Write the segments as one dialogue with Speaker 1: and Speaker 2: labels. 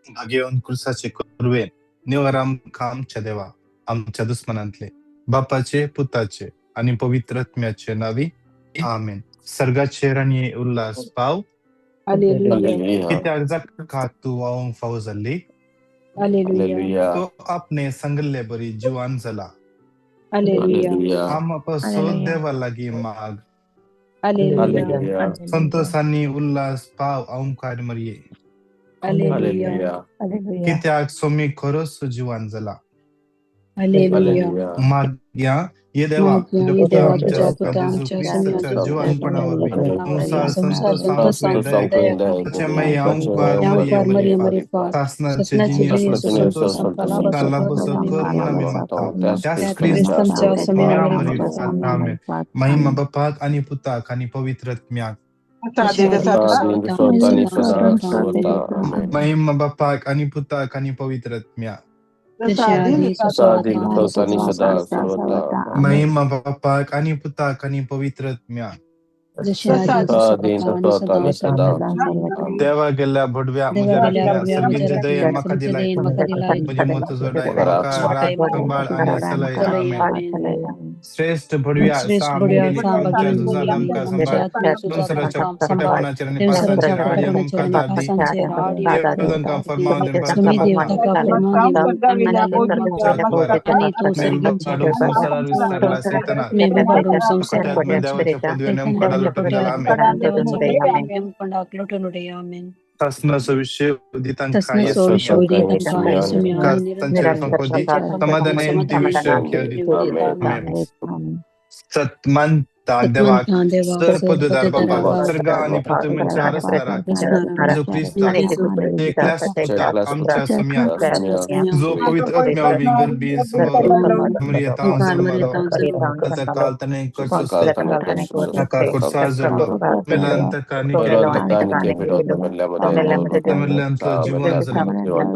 Speaker 1: घेऊन क्रुसाचे कुरवे निवाराम आमच्या देवा आमच्या दुश्मनांतले बापाचे पुताचे आणि पवित्रत्म्याचे नावी आमेन. सर्गाचे राणी उल्हास पाव कित्याक जाका तू वावंग फावज जाल्ली तो आपणे संगल्ले बरी जिवान जाला आम पासून देवा लागी माग संतोषांनी उल्हास पाव औंकार मरिये कित्याक सोमी खरोच जिवान जाला माग्या ये देवा तुझ्या आमच्या जीवनपणावर संतोष मै औंकार मरिये शासनाचे जिनी संतोष काला बसकर म्हणून म्हणता त्यास ख्रिस्त आमेन. महिमा बापाक आणि पुताक आणि पवित्रत्म्याक महिमा बापाक आणि पुताक आणि पवित्रत्म्याक महिमा बापाक आणि पुताक आणि पवित्रत्म्याक देवा गेल्या भडव्या म्हज्या सर्गींचे दयेन म्हाका दिलाय म्हजी मोत जोडाय म्हाका रात संभाळ आणि सलय आमेन. श्रेष्ठ भडव्या आमच्या झुजात आमकां संभाळ संसाराच्या खोटेपणाचेर आणि पासांचेर आडी आमकां दादी देव तांकां फर्मावन देन संसारार विस्तारला सैताना खोट्याक देवाच्या पदव्याने आमकां लुटून गेला आमेन. शासनाचा विषय उदितांका येसू कांतांचे संपदी समाधानांचे विषय आमेन. सत्मानता देवाक सर पदवीदार बापाक सर्गा आणि पृथ्वीच्या रचणाराक जो ख्रिस्त एकल्यास पुताक आमच्या सम्याक जो पवित्र आत्म्यावरवी गर्भी मरियतां जन्मलो त्याचा काल त्याने नकार कुर्सा जडलो मेलांतकानी तमिळ्यांतलो जीवन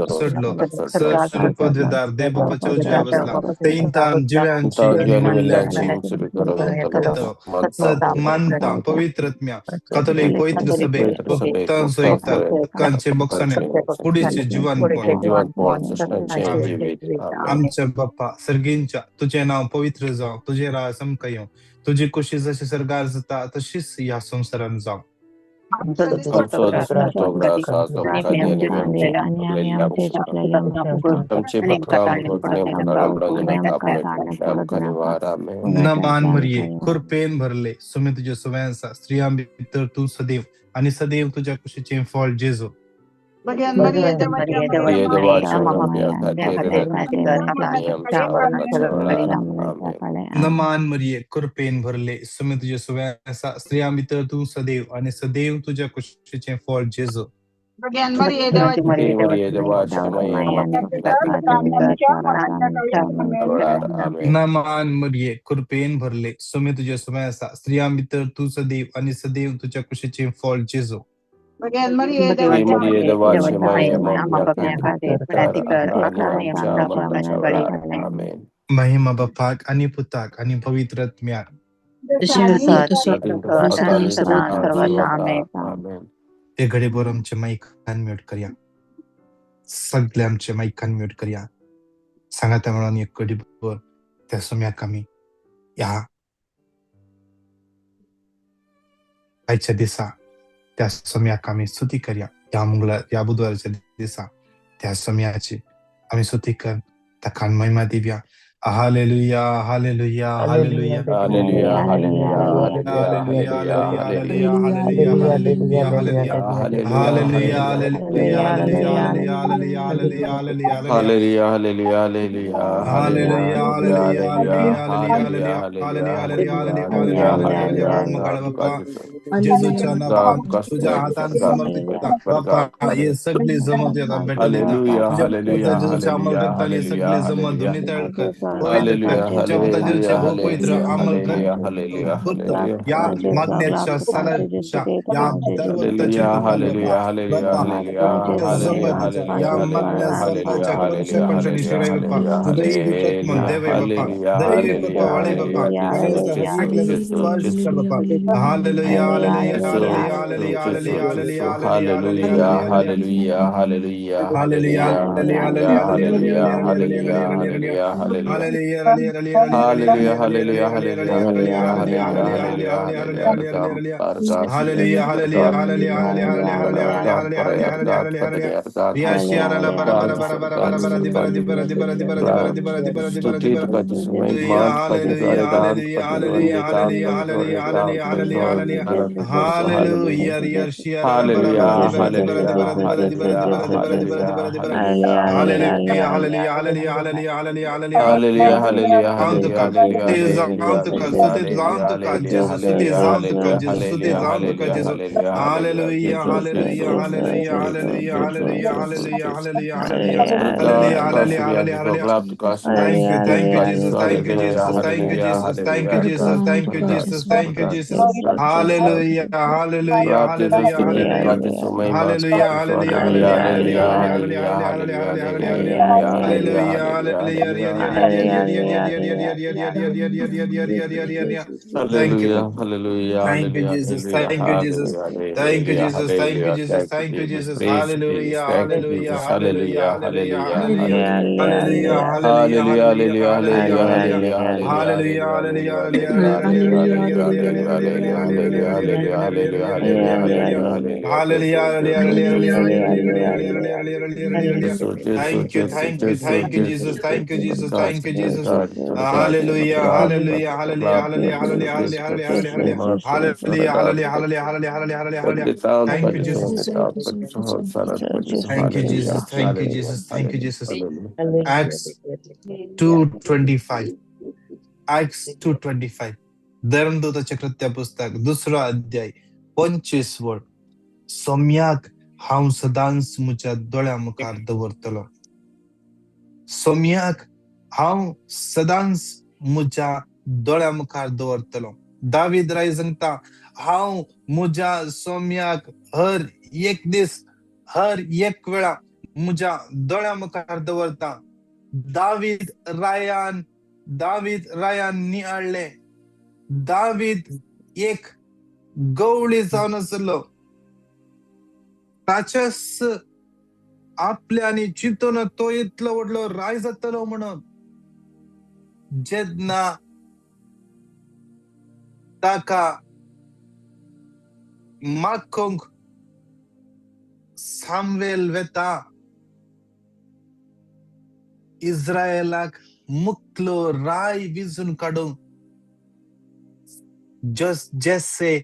Speaker 1: सडलो सर सुरू पदवीदार देव बापाच्या उजव्या बसला तेंतान जिव्यांची आणि मल्ल्यांची सत्मानता पवित्रत्म्या कॅथोलिक पवित्र सभे भक्तांचो एकतांचे बक्षणे पुढीचे जीवन आमच्या बाप्पा सर्गींच्या तुझे नाव पवित्र जाव तुझे राह समका येऊ तुझी कुशी जशी सरगार जाता तशीच या संसारान जाव नमान मरिये खुरपेन भरले सुमी तुझे सुवयांसा स्त्रियां भितर तू सदैव आणि सदैव तुझ्या कुशीचे फळ जेजो नमान मरिये कृपेन भरले सुमी तुझे सुवयांसा स्त्रियां भितर तू सदैव आणि सदैव तुझ्या कुशीचे फळ जेजो नमान मरिये कृपेन भरले सुमी तुझे सुवयांसा स्त्रियां भितर तू सदैव आणि सदैव तुझ्या कुशीचे फळ जेजो महिमा बापाक आणि पुताक आणि पवित्रत्म्याक ते घडीभर आमचे माईकान म्यूट करूया सगळे आमचे माईकान म्यूट करूया सांगा त्या म्हणून एक घडीभर त्या सम्याक आमी ह्या आयच्या दिसा त्या सम्याक आमी स्तुती करूया या बुधवारच्या दिसा त्या सम्याची आमी स्तुती कर ताका महिमा दिव्या hallelujah hallelujah hallelujah hallelujah hallelujah hallelujah hallelujah hallelujah hallelujah तुझ्या हातान समर्पित बापा हे सगळे जमत येतात भेटले तुझ्या सगळे जमत दोन्ही तळक पवित्र ज्याबद्दलचे हो पवित्र अंमल या मागण्याच्या सालाच्या या सर्वताचे कृपा बाप्पा जबरदस्त या मागण्या सर्वच्या क्रमशः पंचणी शिवाय बाप्पा दैविकत मग देवे बाप्पा दैविकत वाळे बाप्पा आणि miraculous स्पर्श कर बाप्पा hallelujah hallelujah hallelujah hallelujah hallelujah hallelujah hallelujah hallelujah Hallelujah, hallelujah, hallelujah, hallelujah, hallelujah, hallelujah, hallelujah, hallelujah, hallelujah, hallelujah, hallelujah, hallelujah, hallelujah, hallelujah, hallelujah, hallelujah, hallelujah. Yes, yara la bara bara bara bara bara bara di bara di bara di bara di bara di bara di bara di bara di bara di bara. Hallelujah, hallelujah, hallelujah, hallelujah, hallelujah, hallelujah, hallelujah, hallelujah. Yes, yara la bara bara di bara di bara di bara di bara di bara di bara di bara di bara di bara di bara. Hallelujah, hallelujah, hallelujah, hallelujah, hallelujah, hallelujah. Zantuka, स्तुति Zantuka, स्तुति Zantuka, Jesus, स्तुति Zantuka, Jesus, स्तुति Zantuka, Jesus. Hallelujah, hallelujah, hallelujah, hallelujah, hallelujah, hallelujah, hallelujah, hallelujah, hallelujah, hallelujah, hallelujah, hallelujah. Thank you, Jesus, thank you, Jesus, thank you, Jesus, thank you, Jesus, thank you, Jesus, thank you, Jesus. Hallelujah, hallelujah, hallelujah, hallelujah. Hallelujah, hallelujah, hallelujah, hallelujah, hallelujah, hallelujah, hallelujah, hallelujah, hallelujah. Hallelujah. Thank you. Thank you, Jesus. Thank you, Jesus. Thank you, Jesus. Thank you, Jesus. Thank you, Jesus. Hallelujah. Hallelujah. Hallelujah. Hallelujah. Hallelujah. Hallelujah. Hallelujah. Hallelujah. Hallelujah. Hallelujah. Hallelujah. Hallelujah. Hallelujah. Thank you, thank you, thank you, Jesus, thank you, Jesus, thank you, Jesus. Hallelujah, hallelujah, hallelujah, hallelujah, hallelujah, hallelujah, hallelujah, hallelujah, hallelujah, hallelujah, hallelujah, hallelujah, hallelujah. Thank you, Jesus. Thank you, Jesus. Thank you, Jesus. Thank you, Jesus. Acts 2:25. Acts 2:25. धर्मदूताचे कृत्य पुस्तक 2रा अध्याय 25 वड. सम्याक हांव सदांच म्हज्या दोळ्या मुखार दवरतलो. सम्याक हांव सदांच म्हज्या दोळ्या मुखार दवरतलो. दावीद राय सांगता हांव म्हज्या सम्याक हर एक दीस हर एक वेळा म्हज्या दोळ्या मुखार दवरता. दावीद रायान नियाळले. दावीद एक गवळी जावन आसलो. ताच्याच आपल्यानी चिंतून तो इतलो व्हडलो राय जातलो म्हणून. जेन्ना ताका मागोंक सामवेल वेता इस्रायलाक मुक्तलो राय विजून काडूंक जेसे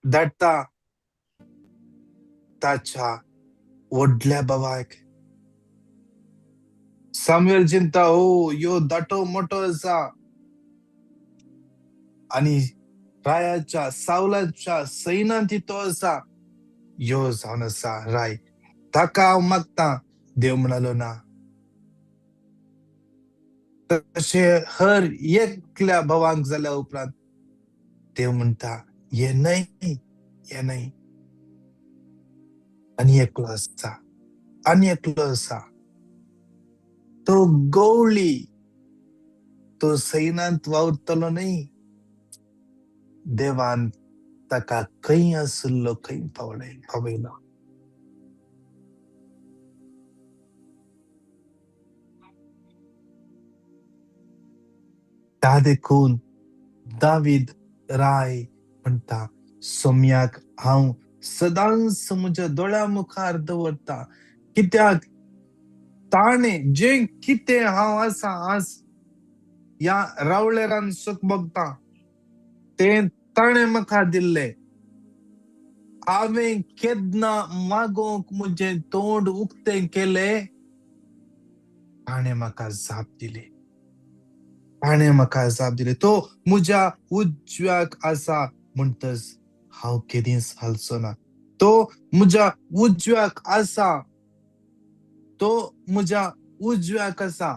Speaker 1: धाडटा ताच्या व्हडल्या भावाक. सामवेल चिंता हो यो दाटो मोठो आसा आणि रायाच्या सावलाच्या सैन्यात तो आसा. यो जावन आसा राय. ताका हांव मागता. देव म्हणालो ना. तशे हर एकल्या भावांक जाल्या उपरांत देव म्हणता हे नाही आनी एकलो आसा आनी एकलो आसा. तो गवळी तो सैन्यात वावरतलो न्हय. देवान ताका खंय आसलो खंय पावयलो. ता देखून दावीद राय म्हणटा सम्याक हांव सदांच म्हज्या दोळ्या मुखार दवरता. कित्याक ताणें जें कितें हांव आसा आज ह्या रावळेरान सुख भोगता तें ताणें म्हाका दिल्लें. हांवें केन्ना मागोंक म्हजें तोंड उक्तें केलें ताणें म्हाका जाप दिली. ताणें म्हाका जाप दिली. तो म्हज्या उजव्याक आसा म्हणटच हांव केदींच हालचो ना. तो म्हज्या उजव्याक आसा. तो म्हज्या उजव्याक आसा.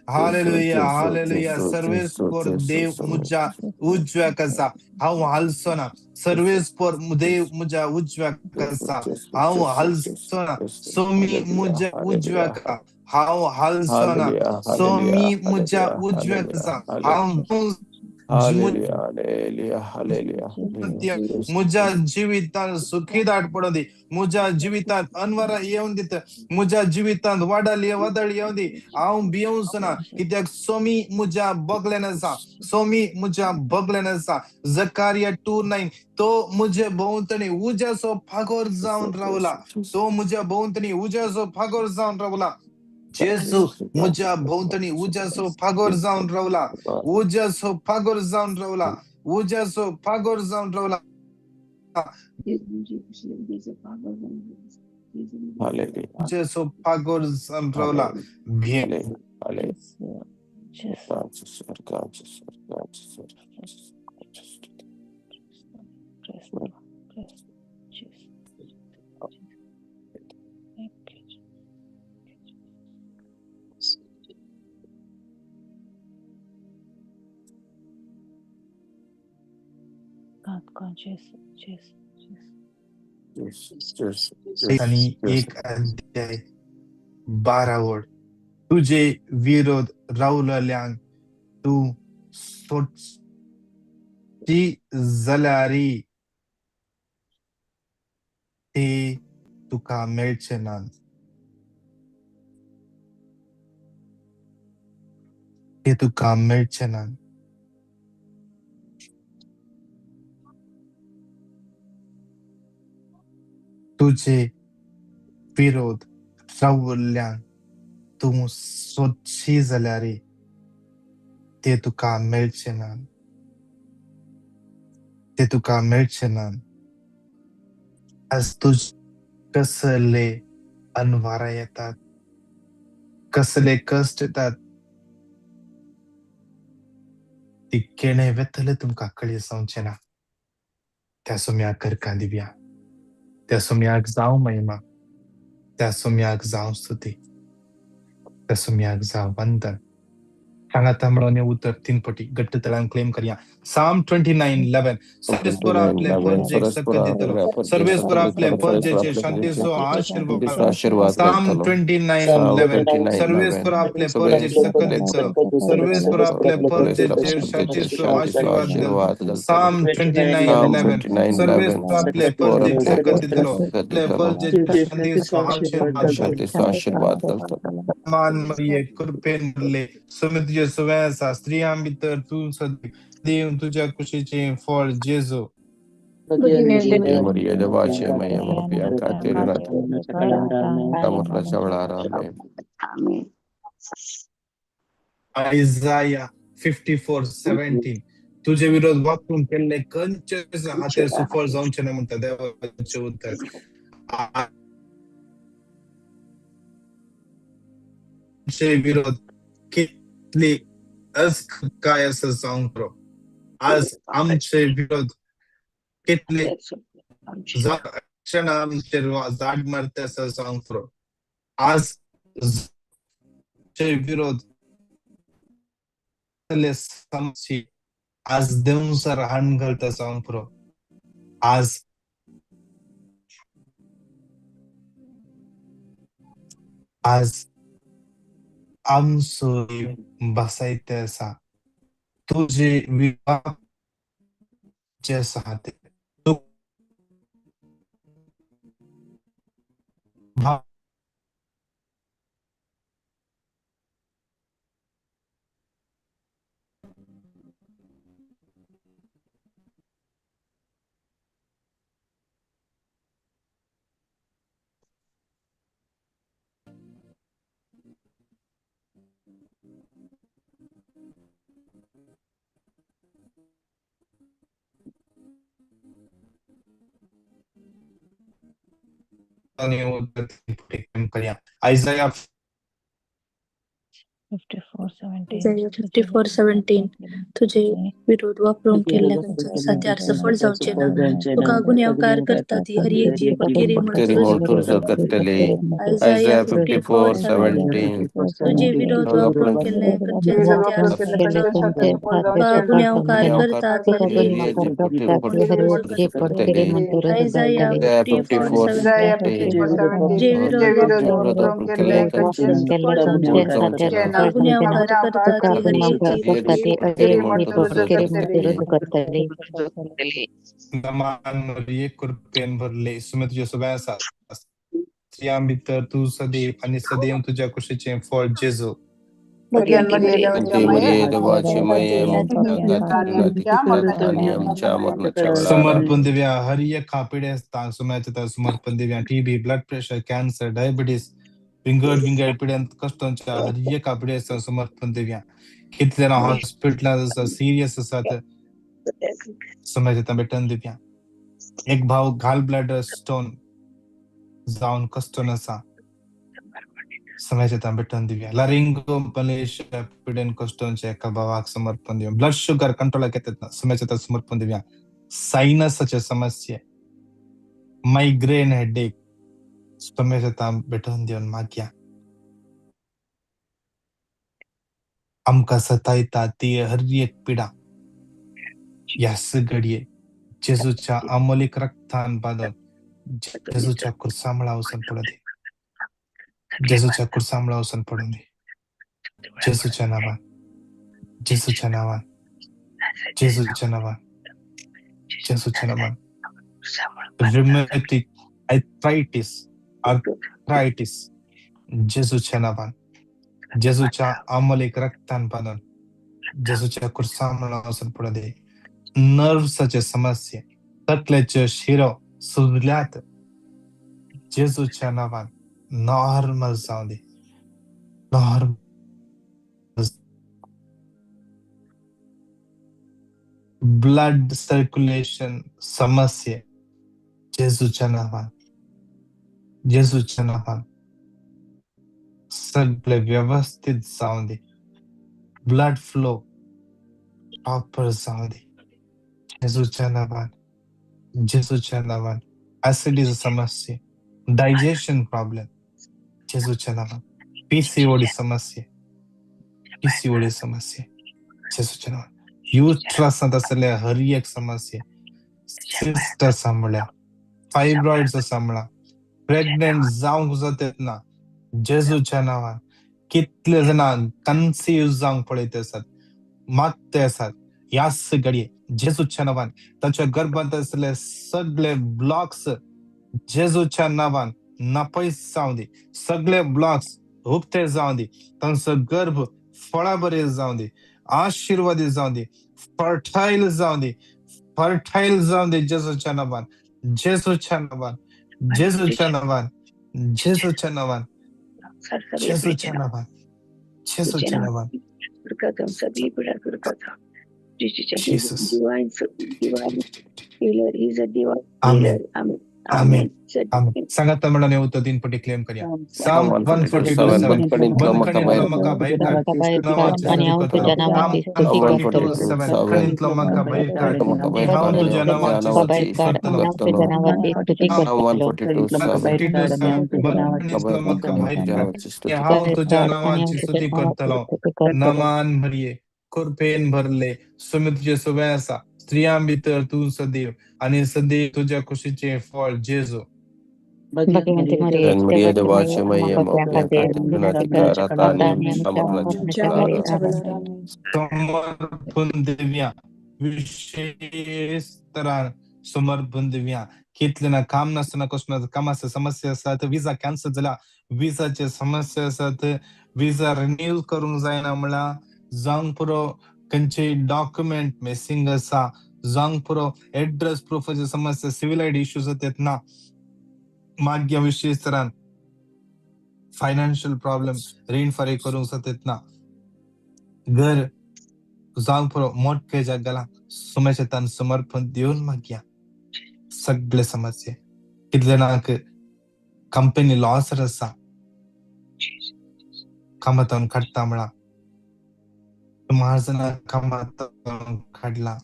Speaker 1: Hallelujah hallelujah. सर्वेस्पर देव मुझा उजव्या कसा हांव हालसो ना. सर्वेस्पर देव मुझा उजव्या कसा हांव हालसो ना. सोमी मुझ्या उजव्या का हांव हालसो ना. सोमी मुझ्या उजव्या कसा हांव मुझ्या जीवितांत सुखी दाट पडोदी. मुझ्या जीवितांत अनवरा येऊन दित. मुझ्या जीवितांत वादळ येऊन दी. हांव भियेवंच ना कित्याक सोमी मुझ्या बगल्यान आसा. सोमी मुझ्या बगल्यान आसा. जकारिया 2:9 तो मुझे भोवतणी उज्याचो फागोर जावन रावला. तो मुझ्या भोवतणी उज्याचो फागोर जावन रावला. जेजू मुझ्या भोवतणी उज्याचो फागोर जावन रावला. उज्याचो फागोर जावन रावला. उज्याचो फागोर जावन रावला. उज्याचो फागोर जावन रावला. आणि 1 अध्याय 12 वड. तुझे विरोध रावलल्यांक तू सोडची जाल्यारी ते तुका मेळचे ना. ते तुका मेळचे ना. तुझे विरोध रावल्यांक तू सोदशी जाल्यारी ते तुका मेळचे ना. ते तुका मेळचे ना. आज तुझ कसले अनवारा येतात, कसले कष्ट येतात, ती केणे वेतले तुमका कळी जावचे ना. त्या सुम्याक करका दिव्या. त्या सुम्याक जाव महिमा. त्या सुम्याक जाव स्तुती. त्या सुम्याक जाव वंदन. सांगा तमळोने उत्तर 3 पटी गट्ट तळान क्लेम करिया. Psalm 29:11 सर्वेस्पर आपले फर्जे सकदितलो. सर्वेस्पर आपले फर्जेचे शांतीसो आशीर्वाद. Psalm 29:11 सर्वेस्पर आपले फर्जे सकदितलो. सर्वेस्पर आपले फर्जेचे शांतीसो आशीर्वाद. Psalm 29:11 सर्वेस्पर आपले फर्जे सकदितलो. आपले फर्जेचे शांतीसो आशीर्वाद. मान मरिये कृपेनले सुमित सुवेसा स्त्रियां भितर तू सदैव देव तुझ्या कुशीचे फळ जेजू. Isaiah 54:17 तुझे विरोध वापरून केले कंच हाते सुफळ जाऊनचे नाही म्हणतात देवाचे उत्तर. विरोध कितली काय असं जाऊन करो. आज आमचे विरोध कितले आमचे जाड मारते असं जाऊन करो. आज विरोध आज देऊन सर हाण घालता जाऊन करो. आज आमचो बसायते असा तुझे विवाह जे आसा ते तू Isaiah
Speaker 2: इसाया 54:17 तुझे विरोध वापरून केल्याच्या सध्या सफळ जाऊचे ना तो कागून अवकार करता ती हर एक जी पटकेरी
Speaker 3: तेरी मोटर सकतले
Speaker 2: इसाया
Speaker 3: Isaiah 54:17
Speaker 2: तुझे विरोध वापरून केले कंचे सध्या सफळ जाऊचे कागून अवकार करता ती हर एक इसाया 54:17 जे विरोध वापरून केले कंचे सफळ जाऊचे कागून अवकार करता ती हर एक जी
Speaker 1: नमान मरिये कृपेन भरले सुमे तुझ्या सगळ्या स्त्रियांभितर तू सदैव आणि सदैव तुझ्या कुशीचे फळ जेजू समर्पण देव्या हर एक खापडे सुम्याच्या समर्पण देव्या TB blood pressure cancer diabetes विंगड पिड्यांत कष्टांच्या हर एक खापडे समर्पण देव्या कितल्या हॉस्पिटल सिरियस असतात समयाच्या भेटून देव्या एक भाव घाल ब्लड स्टोन जाऊन कष्ट नसा समयाच्या भेटून देव्या लारिंगो मलेशिया पिड्यान कष्टांच्या एका भावाक समर्पण देव्या ब्लड शुगर कंट्रोल घेतात समयाच्या समर्पण देव्या सायनसच्या समस्या मायग्रेन हेडेक समयाच्या भेटून देऊन माग्या आमका सतायता ती हर एक पिडा या सगळी जेजूच्या अमोलिक रक्तान बांधून जेजूच्या कुर्सामळा वचून पडू दे जेजूच्या कुर्सामळा वचून पडू दे जेजूच्या नावान जेजूच्या नावान जेजूच्या नावान जेजूच्या नावान रिमेटिक आर्थरायटिस जेजूच्या नावान जेजूच्या अमोलिक रक्तान बांधून जेजूच्या कुर्सामळा वचून पडू दे नर्व्सचे समस्या तकल्याचे शिरो सुजल्यात जेजूच्या नावान नॉर्मल जाऊ दे नॉर्मल ब्लड सर्क्युलेशन समस्या जेजूच्या नावान जेजूच्या नावान सगळे व्यवस्थित जाऊ दे ब्लड फ्लो प्रॉपर जाऊ दे जेजूच्या नावान जेजूच्या नावान ऍसिडिटी समस्या डायजेशन प्रॉब्लेम जेजूच्या नावान पीसीओडी समस्या जेजूच्या नावान युट्रसात असलेल्या हर एक समस्या सिस्ट सांभाळ्या फायब्रॉइडचा सांभाळा प्रेग्नेंट जाऊंक जातात ना जेजूच्या नावान कितले जण कन्सिव्ह जाऊंक पळयत असतात मागते असतात या सगळे जेजूच्या नावान त्याच्या गर्भात असलेले सगळे ब्लॉक्स जेजूच्या नावान नापैस जाऊ दे सगळे ब्लॉक्स हुबते जाऊ दे त्यांचं गर्भ फळा बरे जाऊ दे आशीर्वादी जाऊ दे फर्टाईल जाऊ दे जेजूच्या नावान जेजूच्या नावान जेजूच्या नावान जेजूच्या नावान जेजूच्या नावान जेजूच्या नावान Jesus. Amen. Amen. सांगा तमिळाने उत्तर 3 पटी क्लेम करूया साम 142:7 बंदखणीतलं मका बाहेर काढ नावाची स्तुती करतो साम 142:7 खणीतलं मका बाहेर काढ निहावून तुझ्या नावाची स्तुती करतो साम 142:7 बंदखणीतलं मका बाहेर काढ निहावून तुझ्या नावाची स्तुती करतो नमान भरिये कृपेन भरले सुमित तुझे सगळ्या असा स्त्रियां भीतर तू सदैव आणि सदैव तुझ्या खुशीचे फळ जेजू समर्पण देव्या विशेष तरान समर्पण देव्या कितल्या काम नसताना कसं कामाच्या समस्या असतात विजा कॅन्सल झाला विजाचे समस्या असतात विजा रिन्यू करून जायना मला जांग पुरो कंचे डॉक्युमेंट मिसिंग असा जांग पुरो एड्रेस प्रूफची समस्या सिव्हिल आयडी इश्यूज आहेत ना माग्य विशेष तरान फायनान्शियल प्रॉब्लेम रीनफारी करून जातात ना घर जांग पुरो मोठे जगाला सुमेच्या तान समर्पण देऊन माग्या सगळे समस्या कितले नाक कंपनी लॉस असा कामातून काढता मला महाजना कामात काढला.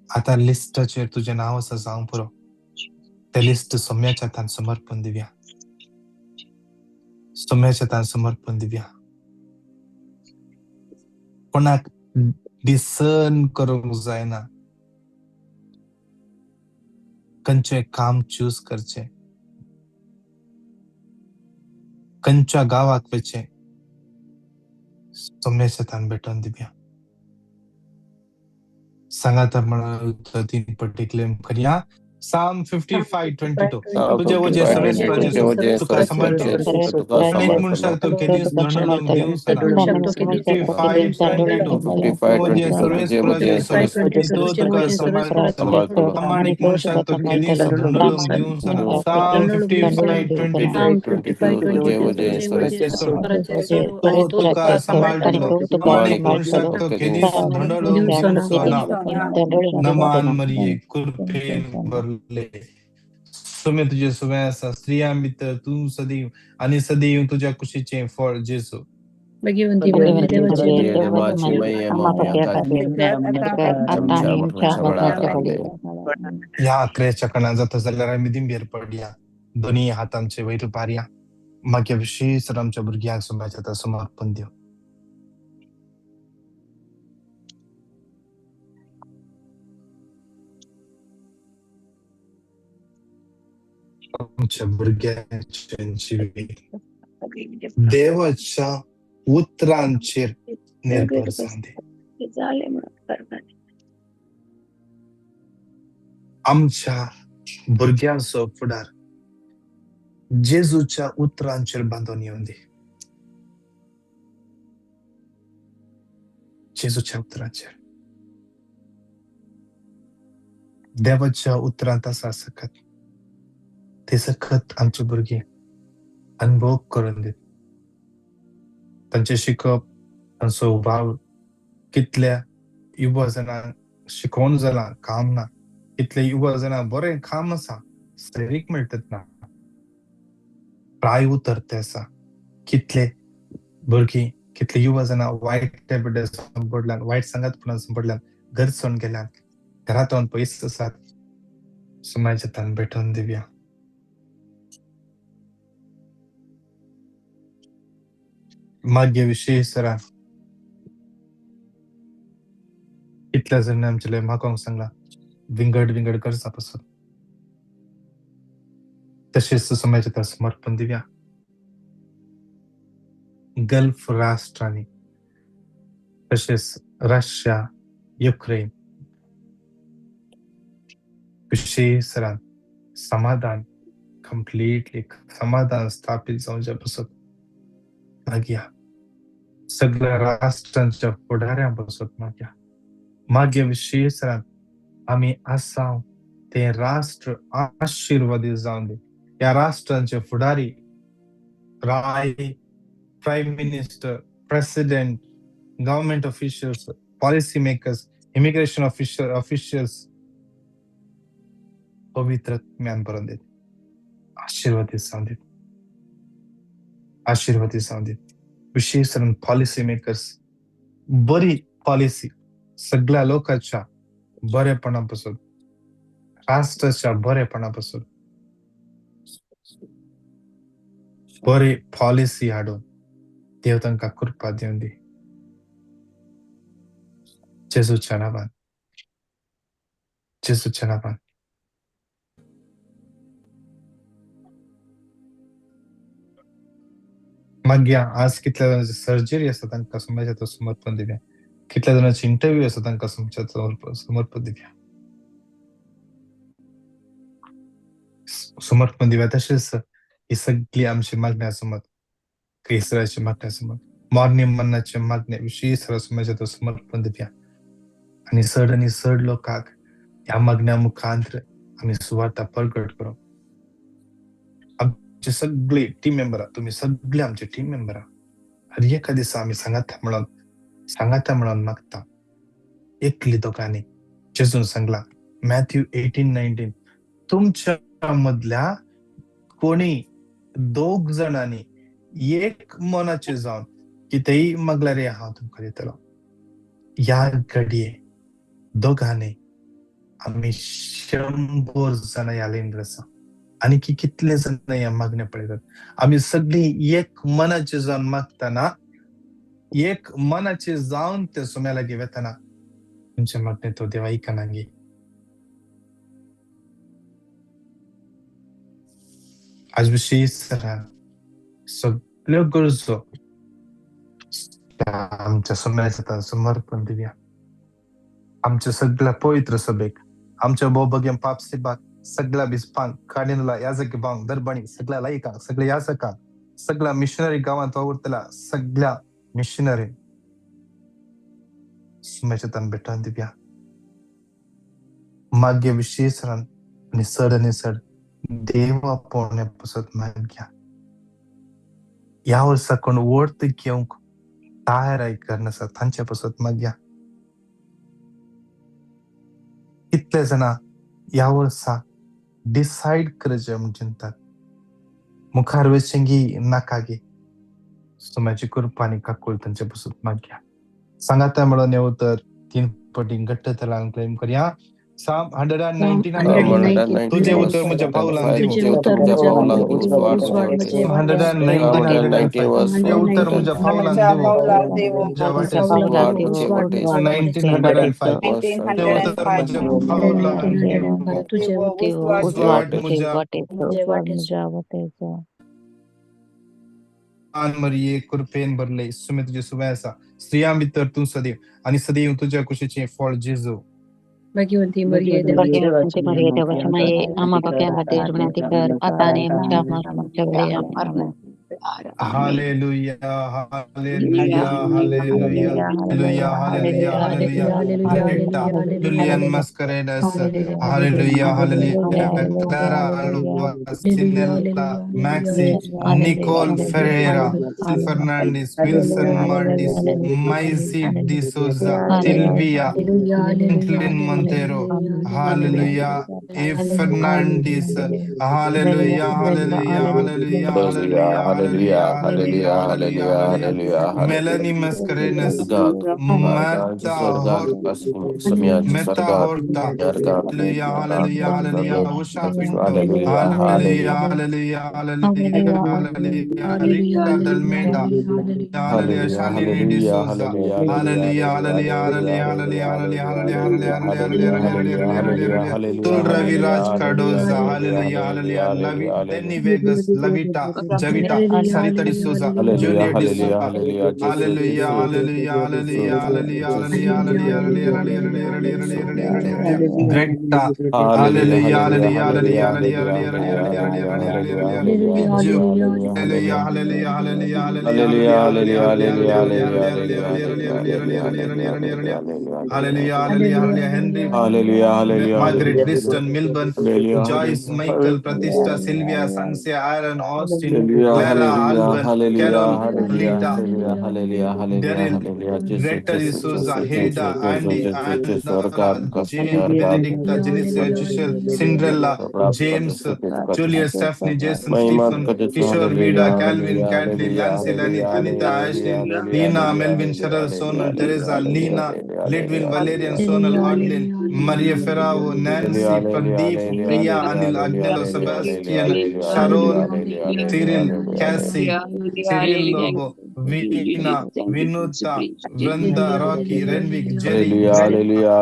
Speaker 1: आता लिस्टचेर तुझे नाव असं जावंक पुरो. ते लिस्ट सोम्याच्या हातान समर्पण दिवया. सोम्याच्या हातान समर्पण दिवया. कोणाक डिसन करूंक जायना. खंयचें काम चूज करचें, खंयच्या गावाक वचचें, सोम्याच्या हातान भेटोवन दिवया. सांगात म्हणून 3 पट्टी क्लेम करया. Psalm 55:22. तुझे वजे सर्वेस प्राजेसो तुका समर्पण. अनेक मनशाक तो केदीस धन्नलोक दिवसना. 55:22. वजे सर्वेस प्राजेसो तो तुका समर्पण. अनेक मनशाक तो केदीस धन्नलोक दिवसना. Psalm 55:22. तो तुका सांभाळटलो. अनेक मनशाक तो केदीस धन्नलोक दिवसना. नमान मरिये कृपेन भरले. सुमे तुझे सुमे आसा. स्त्रिया मित्र तू सदैव आणि सदैव तुझ्या कुशीचे फळ जेसू. ह्या अकराच्या कणा जाता जाल्यार आमी दिंबेर पडया. दोन्ही हातांचे वयर पारया. मागे विशेष आमच्या भुरग्यांक सुम्याच्या समर्पण दिव. आमच्या भुरग्यांचे जिवीत देवाच्या उतरांचेर निर्भर जावं दे. आमच्या भुरग्यांचो फुडार जेजूच्या उतरांचेर बांदून येवं दे. जेजूच्या उतरांचेर. देवाच्या उतरांत आसा सकत. ते सकत आमची भुरगीं अनुभव करून देत. तांचे शिकप, तांचो भाव कितल्या युवा जणांक शिकोवन जाला काम ना. कितले युवा जणांक बरें काम आसा, सैरीक मेळटत ना. प्राय उतर ते आसा. कितले भुरगीं, कितले युवा जणां वायट हॅबिट संपडल्यान, वायट संगतपणान संपडल्यान घर सोडून गेल्यान. घरांत रावन पयस आसात. समाजाच्या हातान भेटोवन दिवया. मागे विशेष सरान इतल्या जणांनी आमचे म्हाका सांगला विंगड करचा पासून. तशेंच समाजाच्या समर्पण दिवया. गल्फ राष्ट्रांनी तशेंच रशिया, युक्रेन विशेष सरान समाधान कंप्लीटली समाधान स्थापित जावच्या पासून मागया. सगळ्या राष्ट्रांच्या फुडाऱ्यां पासून मागया. मागे विशेष आम्ही आसाव ते राष्ट्र आशीर्वादित जावन दे. या राष्ट्रांचे फुडारी राय, prime minister, president, government officials, policy makers, immigration officials पवित्र ज्ञान भरून देत. आशीर्वादित जावन देत. आशीर्वादित जावन देत. विशेष पॉलिसी मेकर्स बरी पॉलिसी सगळ्या लोकांच्या बरेपणापासून, राष्ट्राच्या बरेपणापासून बरी पॉलिसी हाडून देव तांकां कृपा दिवन दी. जेजूच्या नांवान. जेजूच्या नांवान. मागया आज कितल्या जणांची सर्जरी आसा तांकां समाजात समर्पण दिवया. कितल्या जणांची इंटरव्यू आसा तांकां समाजात समर्पण दिवया. समर्पण दिवया. तशेंच ही सगळी आमची मागण्या समज क्रिस्ताची मागण्या समज मॉर्निंग मन्नाचे मागणे विशेष समाजात समर्पण दिवया. आणि चड लोकांक ह्या मागण्या मुखांतर आम्ही सुवार्ता प्रगट करू. आमचे सगळे टीम मेंबरां, तुम्ही सगळे आमचे टीम मेंबरां हर एका दिसा आम्ही सांगाता म्हणून मागता. एकली दोगांनी जेजून सांगला मॅथ्यू 18:19 तुमच्या मधल्या कोणी 2 जणांनी एक मनाचे जावन कितेंय मागल्यार हांव तुमकां दितलो. या घडये दोघांनी आम्ही 100 जण यालेंद्र आसा आणि कितले जण या मागणे पळयतात. आम्ही सगळी एक मनाचे जावन मागताना एक मनाचे जावन ते सुम्याला घेताना तुमचे मागणे तो देव ऐकनांगी. आज विशेष सगळ्यो गरजो आमच्या सुम्याच्या समर्पण दिवया. आमच्या सगळ्या पवित्र सभेक आमच्या बोबग्यां पापसिबाक सगळ्या बिस्पांक काडिनला याजक बांक दरबाणी सगळ्या लायकांक सगळ्या याजकांक सगळ्या मिशनरी गावांत वावुरतल्या सगळ्या मिशनरी सुम्याच्या तन भेटून दिवया. मागे विशेष निसड देवा पोवण्या पसत माग्या. या वर्सा कोण वोर्त घेवंक तयाराई करनासा तांच्या पसत माग्या. कितले जाणा या वर्सा डिसाइड करचे म्हूण चिंतात. मुखार वचचेंगी नाका गे. सुम्याची कृपानी काकूळ तांच्या पसत माग्या. सांगाता मेळोन येवं तर 3 पटी घट्ट तलांक क्लेम करया. Psalm 119 तुझे उत्तर मुझे पाऊलांक देवो.
Speaker 2: तुझे उत्तर मुझे पाऊलांक देवो.
Speaker 1: Psalm 119 तुझे उत्तर मुझे पाऊलांक देवो. तुझ्या वाटेस 1905 तुझे उत्तर मुझे पाऊलांक देवो.
Speaker 2: तुझे
Speaker 1: वाट मुझे मरिये कृपेन भरले सुमे तुझे सुवासा स्त्रियां भितर तू सदैव आणि सदैव तुझ्या कुशीचे फळ जेजू.
Speaker 2: भाग्यवंती मरिये देवाची माये आम्हा पाप्यांमध्ये रुग्णाधिकार आताने आमच्या वेळी
Speaker 1: hallelujah hallelujah hallelujah hallelujah hallelujah hallelujah Julian Mascarenhas hallelujah hallelujah Clara सिनेला Maxi Nicole Ferreira Fernandes Wilson Martis Maisie D'Souza Sylvia इंक्लिन मोंटेरो हालेलुया ए Fernandes hallelujah hallelujah hallelujah hallelujah Melanie Mascarenas, Marta Horta, Hallelujah, hallelujah, hallelujah, Usha Pinto, hallelujah, hallelujah, hallelujah, hallelujah, Rita Dalmeda, hallelujah, Shalini D'Souza, hallelujah, hallelujah, hallelujah, hallelujah, hallelujah, Tul Ravi Raj Cardoza, hallelujah, hallelujah, Lavi, Lenny Vegas, Lavita, Javita, Sarita D'Souza, Juliet D'Souza, hallelujah, hallelujah, hallelujah, hallelujah, hallelujah, Greta, hallelujah, hallelujah, hallelujah, hallelujah, hallelujah, hallelujah, Henry, Margaret, Liston, Milburn, Joyce, Michael, Pratishta, Sylvia, Sansia, Aaron, Austin, Clara, Alban, Carol, Lita, Daryl, Greta D'Souza, Hilda, Andy, Anna, Jane, Benedicta, Genesia, Jushel, Cinderella, James, Julius, Stephanie, Jason, Stephen, Kishore, Vida, Calvin, Kathleen, Lancy, Lanit, Anita, Ashley, Lena, Melvin, Cheryl, Sonal, Teresa, Lena, Lidwin, Valerian, Sonal, Audlin, Maria Ferrao, Nancy, Pradeep, Priya, Anil, Agnello, Sebastian, Sharon, Cyril, Cassie, Cyril Lobo, Veena, Vinuta, Vranda, Rocky, Renvik, Jerry,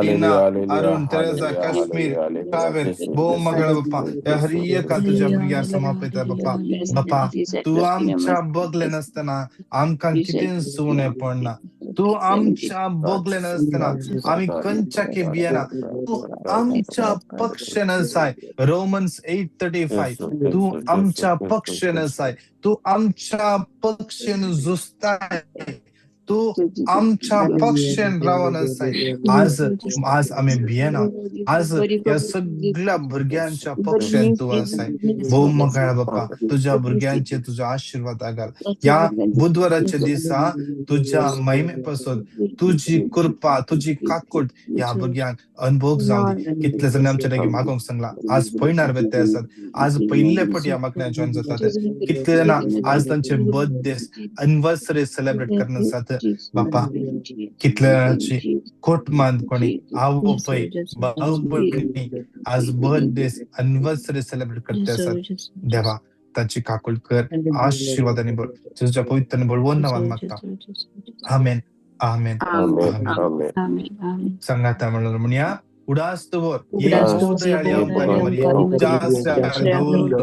Speaker 1: Tina, Arun, Teresa, Kashmir, Travel, Bo Magalappa, हरिय का तुझ्या भुरग्या समापित बाप्पा बाप्पा तू आमच्या बघले नसताना आमकां कितें सुणे पडना तू आमच्या बघले नसताना आम्ही कंचाके बियाना तू आमच्या पक्षान साय रोमन्स 8:35 तू आमच्या पक्षान साय तू आमच्या पक्षान जुस्ताय तू आमच्या पक्षान रावन आसाय आज आम्ही बियाना आज या सगळ्या भुरग्यांच्या पक्षान तू आसाय भोव मगाळ बाप्पा तुझ्या भुरग्यांचे तुझा आशीर्वाद आगाल या बुधवाराच्या दिसा तुझ्या महिमेपासून तुझी कृपा तुझी काकूट या भुरग्यांक अनुभव जाऊ दे कितले जण आमच्या लागी मागोंक सांगला आज पळणार बेते आसात आज पहिले पट या मागण्या जॉइन जातात कितले जण आज तांचे बर्थडे एनिव्हर्सरी सेलिब्रेट करण्यासाठी बापा कितल्याची कोट मान कोणी आओ पै भाऊ बहिणी आज बर्थडे अनिव्हर्सरी सेलिब्रेट करते असत देवा ताची काकुळ कर आशीर्वादाने बोल तुझ्या पवित्र बोलवून नावान मागता आमेन आमेन
Speaker 3: Amen.
Speaker 1: आमेन
Speaker 3: Amen.
Speaker 1: संगाता म्हणूया उडास्तवर
Speaker 2: उडास्तवर
Speaker 1: येऊदारी मरी जास्रा गौलो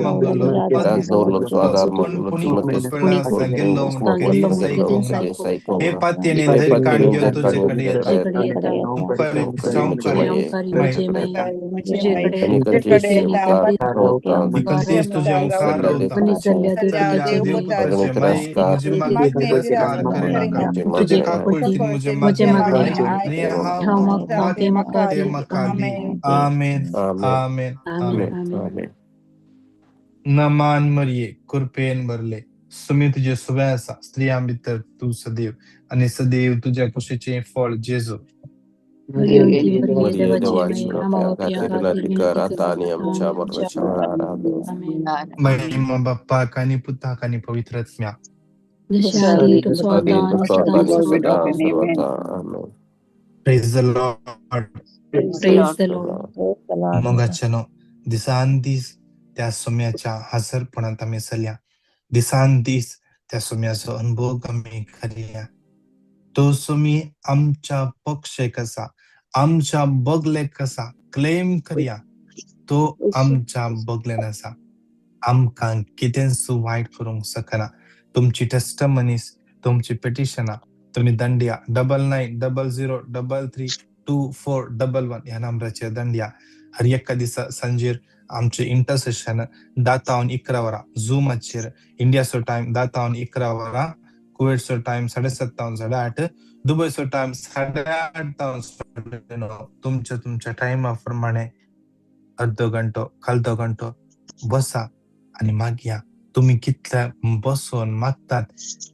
Speaker 1: मगलो
Speaker 3: Idandolo suadar
Speaker 1: पुनी
Speaker 3: mutlutsmati
Speaker 1: पुनी गेलो
Speaker 2: Stangello
Speaker 1: केली
Speaker 2: Mukete
Speaker 1: सायको हे पात्याने धर काढग्यो तुझ्याकडे येतात उपरे निकलतेस तुझे ओंकार तुझे काकुळतीन मुझे मागे आमेन आमेन आमेन नमान मरिये कृपेन भरले सुमी तुझे सुवासा स्त्रियां भितर तू सदैव आणि सदैव तुझ्या कुशीचे फळ जेजू
Speaker 3: Maria dewaची कृपा घातलेला आणि आमच्या
Speaker 1: महिमा बाप्पा कानी पुता कानी पवित्रत्म्या Praise the Lord. मोगाचनो दिसान दीस त्या सोम्याच्या हजरपणात आम्ही सल्या दिसान दीस त्या सोम्याचा अनुभव आम्ही करूया तो सोमी आमच्या पक्ष कसा आमच्या बगले कसा क्लेम करूया तो आमच्या बगले नसा आमकां कितें वाईट करूंक सकना तुमची टेस्टमनीस तुमची पिटिशनां तुम्ही दंडिया 9900332411 ह्या नंबराचेर दंडिया हर एका दिसा सांजेर आमचे इंटरसेशन 10 ta 11 वरां झूमाचेर इंडियाचो टाइम 10 ta 11 वरां कुवेटचो टाइम 7:30 ta 8:30 दुबयचो टाइम 8:30 ta 9:30 तुमच्या टाइमा प्रमाणे अर्धो घंटो कालदो घंटो बसा आणि मागया तुम्ही कितले बसून मागतात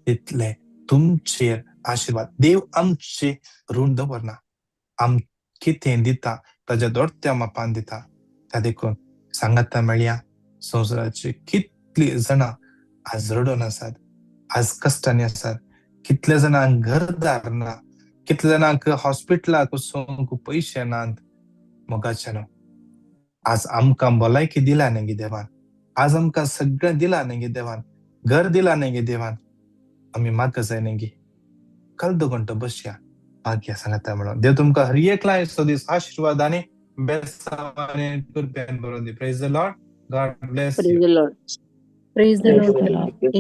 Speaker 1: तितले तुमचेर आशीर्वाद देव आमचे ऋण दवरना आम कितें दिता ताच्या दोडत्या मापान दिता त्या देखून सांगाता मेळया संवसाराचे कितली जाणां आज रडून आसात आज कश्टांनी आसात कितले जाणांक घरदार ना कितले जाणांक हॉस्पिटलाक वचूंक पयशे नात मोगाचेनो आज आमकां भलायकी दिला न्ही देवान आज आमकां सगळें दिला न्ही देवान घर दिला न्ही देवान आमी म्हाका जाय न्ही कल्दो घंटो बसया मागया सांगता म्हणून देव तुमकां हर एकला दिसो दीस आशीर्वादाने बेसाने कृपेन भरून दी praise the Lord God bless you
Speaker 2: Praise the Lord.